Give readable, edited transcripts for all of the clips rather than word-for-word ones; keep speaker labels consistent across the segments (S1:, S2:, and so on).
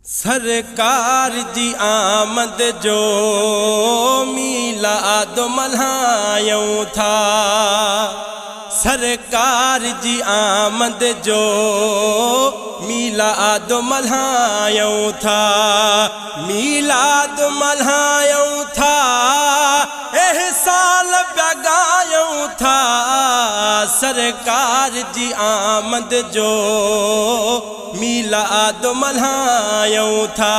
S1: सरकार जी आमद जो मीलाद मल्हायूं था। सरकार जी आमद जो मीलाद मल्हायूं था। मीलाद मल्हायूं था, एहसाल प्यागायूं था। सरकार जी आमद जो मीलाद मल्हायूं था।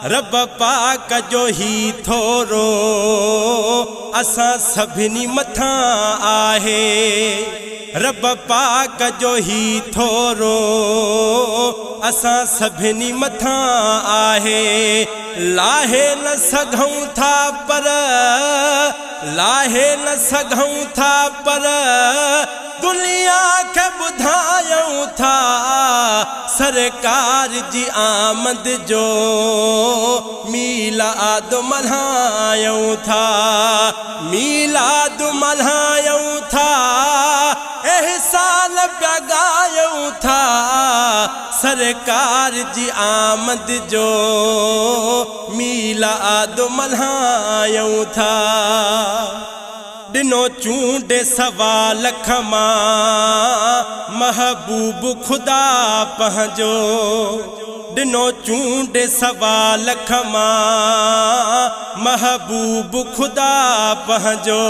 S1: रब पाक जो ही थोरो असां सभिनी मथां आहे। रब पाक जो ही थोरो असां सभिनी मथां आहे। लाहे न सघूं था पर लाहे न सघूं था पर दुनिया के बुधायूं था। सरकार जी आमद जो मीलाद मल्हायूं था। मीलाद मल्हायूं था, एहसान प्यागायूं था। सरकार जी आमद जो मीलाद मल्हायूं था। दिनो चूंडे सवा लख मां महबूब खुदा पंहिंजो। दिनो चूंडे सवा लख मां महबूब खुदा पंहिंजो।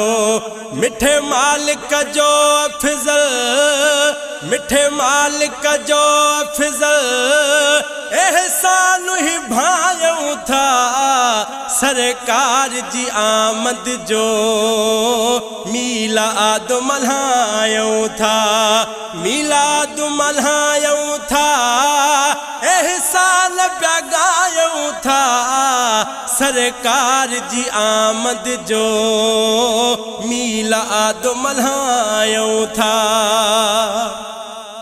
S1: मिठे मालिक जो फिज़ल, मिठे मालिक जो फिज़ल, एहसान ही भायूं था। सरकार जी आमद जो मीलाद मल्हायूं था। मीलाद मल्हायूं था, एहसान प्यागायूं था। सरकार जी आमद जो मीलाद मल्हायूं था।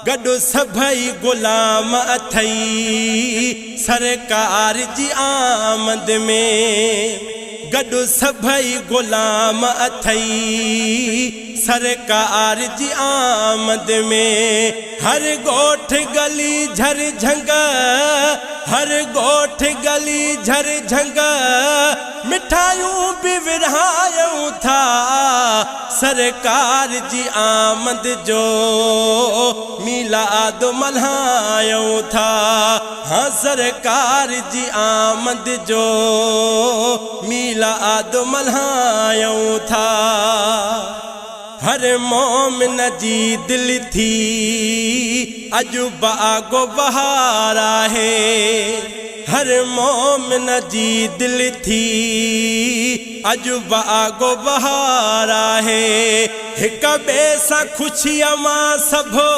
S1: गॾु सभई गुलाम अथई सरकार जी आमद में। गॾु सभई गुलाम अथई सरकार जी आमद में। हर गोठ गली झर झंग, हर गोठ गली झर झंग, मिठाइयूं भी विरहायूं था। सरकार जी आमद जो मीलाद मल्हायूं था। हाँ, सरकार जी आमद जो मीलाद मल्हायूं था। हर मोमिन जी दिल थी अजु बागो बहार आहे। हर मोमिन जी दिल थी अजु बागो बहार आहे। हिक ॿिए सां ख़ुशीअ मां सभो,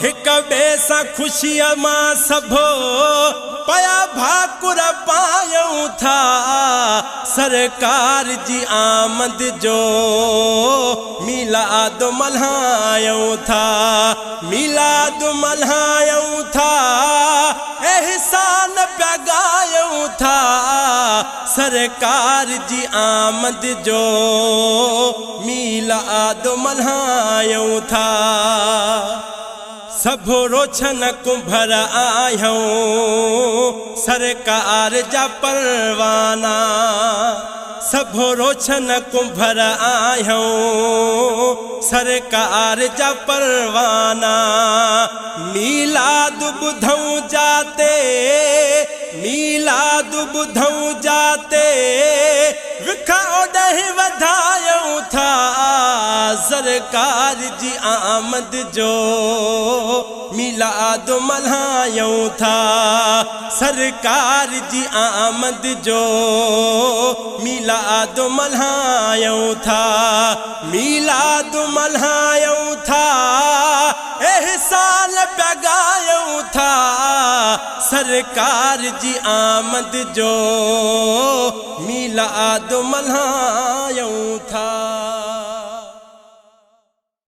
S1: हिक ॿिए सां ख़ुशीअ मां सभो पया भाकुर पायूं था। सरकार जी आमद जो मीलाद मल्हायूं था। मीलाद मल्हायूं था, एहसान प्यागायूं था। सरकार जी आमद जो मीलाद मल्हायूं था। सब रोशन कुंभर आयूं सरकार जा परवाना। सब रोशन कुंभर आयूं सरकार जा परवाना। मीलाद ॿुधूं जाते, मीलाद ॿुधूं जाते, विख ओॾहि वधायूं था। सरकार जी आमद जो मीलाद मल्हायूं था। सरकार जी आमद जो मीलाद मल्हायूं था। मीलाद मल्हायूं था, एहसान प्यागायूं था। सरकार जी आमद जो मीलाद मल्हायूं था।